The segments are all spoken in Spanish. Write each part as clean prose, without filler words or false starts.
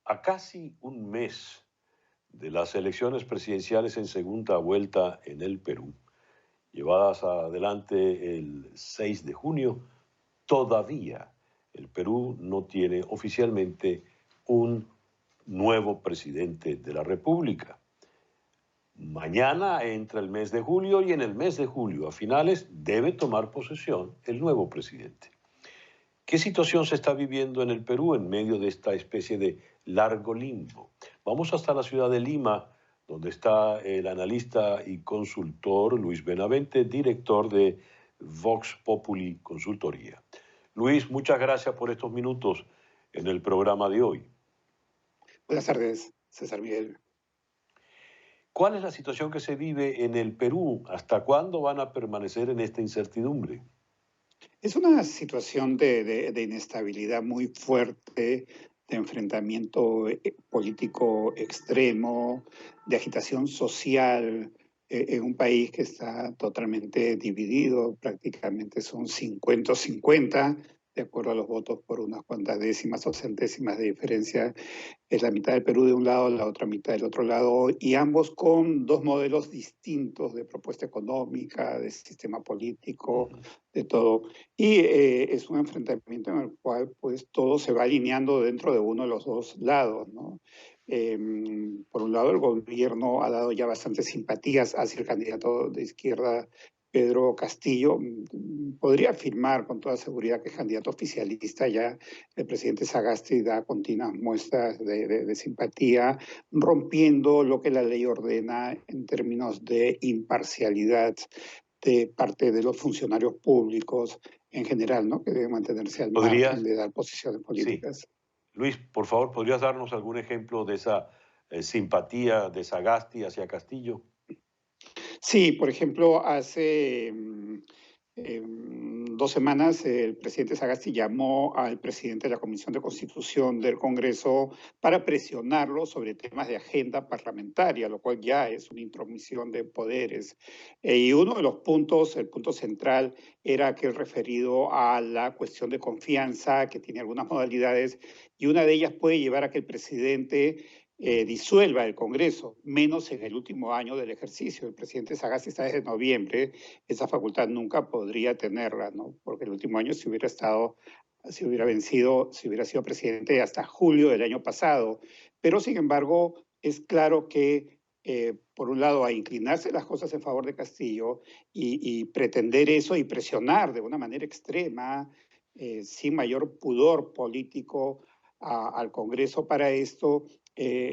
A casi un mes de las elecciones presidenciales en segunda vuelta en el Perú, llevadas adelante el 6 de junio, todavía el Perú no tiene oficialmente un nuevo presidente de la República. Mañana entra el mes de julio y en el mes de julio, a finales, debe tomar posesión el nuevo presidente. ¿Qué situación se está viviendo en el Perú en medio de esta especie de largo limbo? Vamos hasta la ciudad de Lima, donde está el analista y consultor Luis Benavente, director de Vox Populi Consultoría. Luis, muchas gracias por estos minutos en el programa de hoy. Buenas tardes, César Miguel. ¿Cuál es la situación que se vive en el Perú? ¿Hasta cuándo van a permanecer en esta incertidumbre? Es una situación de inestabilidad muy fuerte, de enfrentamiento político extremo, de agitación social, en un país que está totalmente dividido, prácticamente son 50-50, de acuerdo a los votos por unas cuantas décimas o centésimas de diferencia. Es la mitad del Perú de un lado, la otra mitad del otro lado, y ambos con dos modelos distintos de propuesta económica, de sistema político, Ujú. de todo. Y es un enfrentamiento en el cual pues todo se va alineando dentro de uno de los dos lados, ¿no? Por un lado, el gobierno ha dado ya bastantes simpatías hacia el candidato de izquierda, Pedro Castillo. Podría afirmar con toda seguridad que es candidato oficialista. Ya el presidente Sagasti da continuas muestras de simpatía, rompiendo lo que la ley ordena en términos de imparcialidad de parte de los funcionarios públicos en general, ¿no? Que deben mantenerse al margen ¿Podrías? de dar posiciones Sí. políticas. Luis, por favor, ¿podrías darnos algún ejemplo de esa simpatía de Sagasti hacia Castillo? Sí, por ejemplo, hace 2 semanas el presidente Sagasti llamó al presidente de la Comisión de Constitución del Congreso para presionarlo sobre temas de agenda parlamentaria, lo cual ya es una intromisión de poderes. Y uno de los puntos, el punto central, era aquel referido a la cuestión de confianza, que tiene algunas modalidades, y una de ellas puede llevar a que el presidente disuelva el Congreso, menos en el último año del ejercicio. El presidente Sagasti está desde noviembre, esa facultad nunca podría tenerla, ¿no? Porque el último año si hubiera vencido, si hubiera sido presidente hasta julio del año pasado. Pero sin embargo, es claro que por un lado, a inclinarse las cosas en favor de Castillo y pretender eso y presionar de una manera extrema, sin mayor pudor político al Congreso para esto,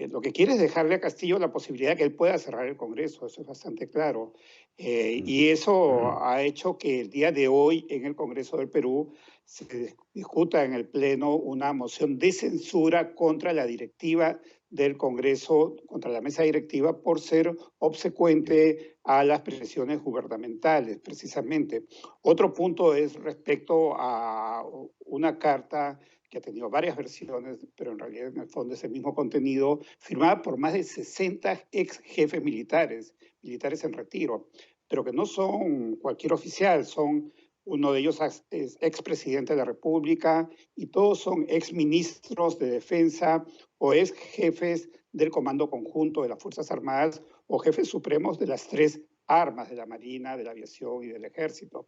lo que quiere es dejarle a Castillo la posibilidad de que él pueda cerrar el Congreso, eso es bastante claro. Mm. Y eso ha hecho que el día de hoy en el Congreso del Perú se discuta en el Pleno una moción de censura contra la directiva del Congreso, contra la mesa directiva, por ser obsecuente a las presiones gubernamentales, precisamente. Otro punto es respecto a una carta que ha tenido varias versiones, pero en realidad en el fondo es el mismo contenido, firmada por más de 60 ex jefes militares, militares en retiro, pero que no son cualquier oficial, son uno de ellos es expresidente de la República y todos son exministros de defensa o ex jefes del Comando Conjunto de las Fuerzas Armadas o jefes supremos de las tres armas de la Marina, de la Aviación y del Ejército.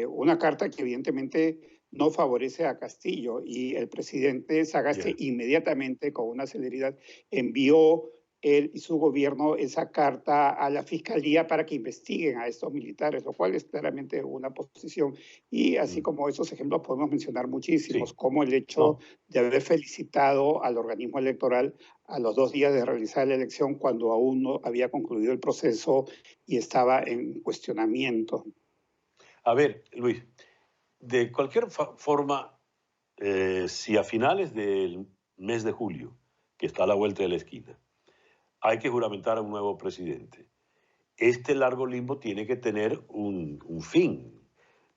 Una carta que evidentemente no favorece a Castillo y el presidente Sagasti Ya. inmediatamente, con una celeridad, envió él y su gobierno esa carta a la fiscalía para que investiguen a estos militares, lo cual es claramente una posición. Y así Mm. como esos ejemplos podemos mencionar muchísimos, Sí. como el hecho No. de haber felicitado al organismo electoral a los 2 días de realizar la elección cuando aún no había concluido el proceso y estaba en cuestionamiento. A ver, Luis, de cualquier forma, si a finales del mes de julio, que está a la vuelta de la esquina, hay que juramentar a un nuevo presidente, este largo limbo tiene que tener un fin.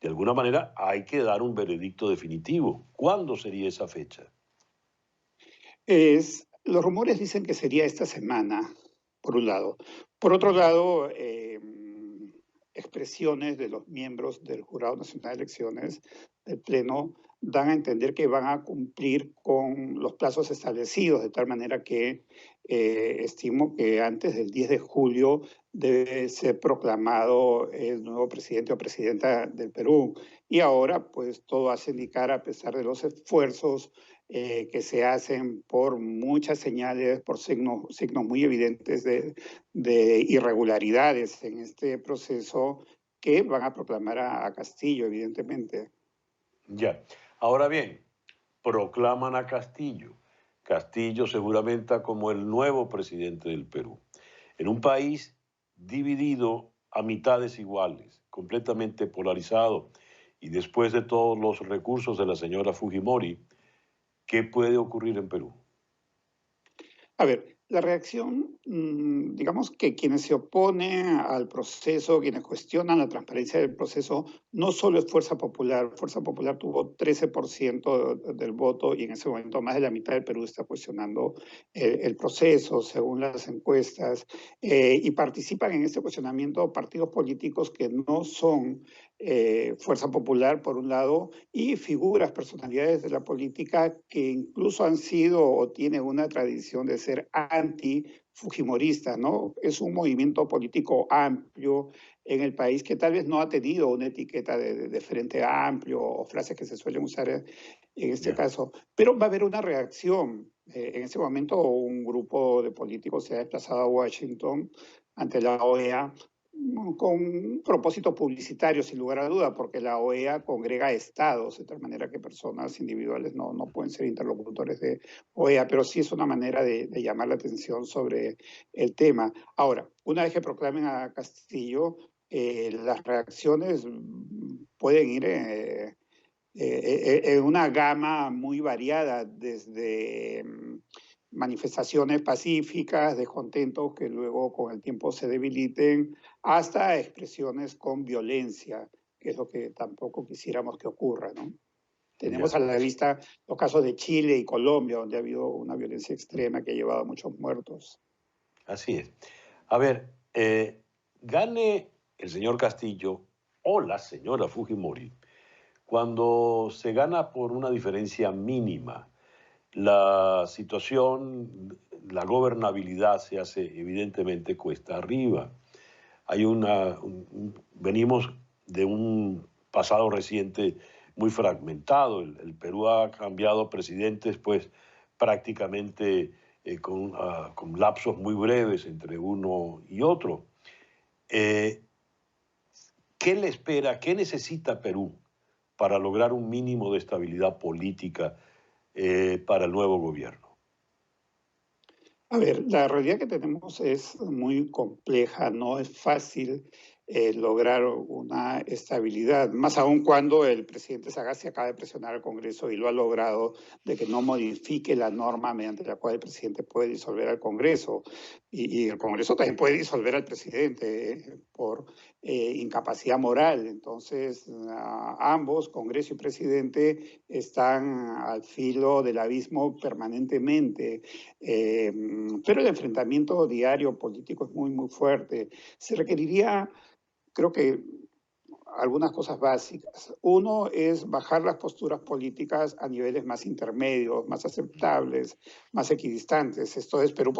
De alguna manera hay que dar un veredicto definitivo. ¿Cuándo sería esa fecha? Los rumores dicen que sería esta semana, por un lado. Por otro Ujú. lado, expresiones de los miembros del Jurado Nacional de Elecciones del Pleno dan a entender que van a cumplir con los plazos establecidos, de tal manera que estimo que antes del 10 de julio debe ser proclamado el nuevo presidente o presidenta del Perú. Y ahora, pues todo hace indicar, a pesar de los esfuerzos que se hacen por muchas señales, por signos muy evidentes de irregularidades en este proceso, que van a proclamar a Castillo, evidentemente. Ya. Ahora bien, proclaman a Castillo. Castillo seguramente como el nuevo presidente del Perú. En un país dividido a mitades iguales, completamente polarizado, y después de todos los recursos de la señora Fujimori, ¿qué puede ocurrir en Perú? A ver, la reacción, digamos que quienes se oponen al proceso, quienes cuestionan la transparencia del proceso, no solo es Fuerza Popular. Fuerza Popular tuvo 13% del voto y en ese momento más de la mitad del Perú está cuestionando el proceso, según las encuestas, y participan en este cuestionamiento partidos políticos que no son Fuerza Popular, por un lado, y figuras, personalidades de la política que incluso han sido o tienen una tradición de ser anti-fujimoristas, ¿no? Es un movimiento político amplio en el país que tal vez no ha tenido una etiqueta de frente amplio o frases que se suelen usar en este Ya. caso, pero va a haber una reacción. En este momento un grupo de políticos se ha desplazado a Washington ante la OEA con un propósito publicitario, sin lugar a duda, porque la OEA congrega estados, de tal manera que personas individuales no pueden ser interlocutores de OEA, pero sí es una manera de llamar la atención sobre el tema. Ahora, una vez que proclamen a Castillo, las reacciones pueden ir en una gama muy variada, desde manifestaciones pacíficas, descontentos que luego con el tiempo se debiliten, hasta expresiones con violencia, que es lo que tampoco quisiéramos que ocurra, ¿no? Tenemos Ya. a la vista los casos de Chile y Colombia, donde ha habido una violencia extrema que ha llevado a muchos muertos. Así es. A ver, gane el señor Castillo o la señora Fujimori cuando se gana por una diferencia mínima. La situación, la gobernabilidad se hace evidentemente cuesta arriba. Hay venimos de un pasado reciente muy fragmentado. El Perú ha cambiado presidentes, pues prácticamente con lapsos muy breves entre uno y otro. Eh, ¿Qué le espera, qué necesita Perú para lograr un mínimo de estabilidad política para el nuevo gobierno? A ver, la realidad que tenemos es muy compleja, no es fácil lograr una estabilidad, más aún cuando el presidente Sagasti acaba de presionar al Congreso y lo ha logrado de que no modifique la norma mediante la cual el presidente puede disolver al Congreso y el Congreso también puede disolver al presidente por incapacidad moral. Entonces, ambos, Congreso y presidente, están al filo del abismo permanentemente. Pero el enfrentamiento diario político es muy fuerte. Se requeriría, creo que, algunas cosas básicas. Uno es bajar las posturas políticas a niveles más intermedios, más aceptables, más equidistantes. Esto es, Perú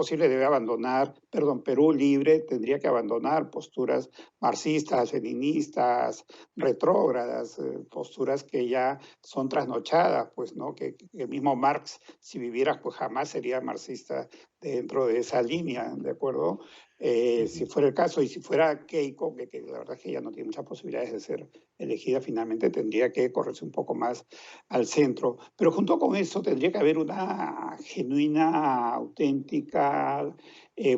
libre tendría que abandonar posturas marxistas, leninistas, retrógradas, posturas que ya son trasnochadas, pues, ¿no? Que el mismo Marx, si viviera, pues jamás sería marxista dentro de esa línea, ¿de acuerdo? Si fuera el caso y si fuera Keiko, que la verdad es que ella no tiene muchas posibilidades de ser elegida finalmente, tendría que correrse un poco más al centro. Pero junto con eso tendría que haber una genuina, auténtica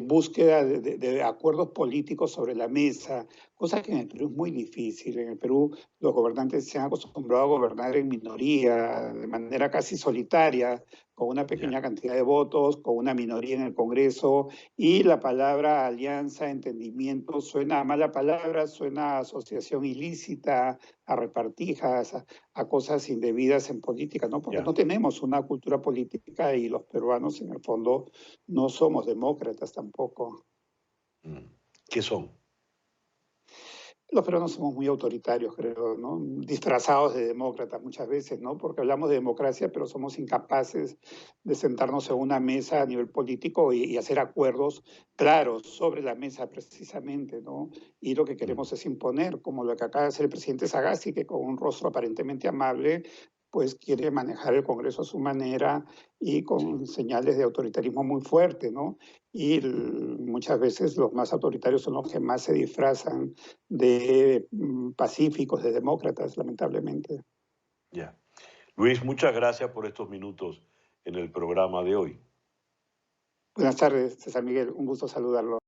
búsqueda de acuerdos políticos sobre la mesa, cosa que en el Perú es muy difícil. En el Perú los gobernantes se han acostumbrado a gobernar en minoría, de manera casi solitaria, con una Ya. pequeña cantidad de votos, con una minoría en el Congreso, y la palabra alianza, entendimiento, suena a mala palabra, suena a asociación ilícita, a repartijas, a cosas indebidas en política, ¿no? Porque Ya. no tenemos una cultura política y los peruanos en el fondo no somos demócratas tampoco. Mm. ¿Qué son? Los peruanos somos muy autoritarios, creo, ¿no? Disfrazados de demócratas muchas veces, ¿no? Porque hablamos de democracia, pero somos incapaces de sentarnos en una mesa a nivel político y hacer acuerdos claros sobre la mesa precisamente, ¿no? Y lo que queremos es imponer, como lo que acaba de hacer el presidente Sagasti, que con un rostro aparentemente amable, pues quiere manejar el Congreso a su manera y con señales de autoritarismo muy fuerte, ¿no? Y muchas veces los más autoritarios son los que más se disfrazan de pacíficos, de demócratas, lamentablemente. Ya. Luis, muchas gracias por estos minutos en el programa de hoy. Buenas tardes, César Miguel, un gusto saludarlo.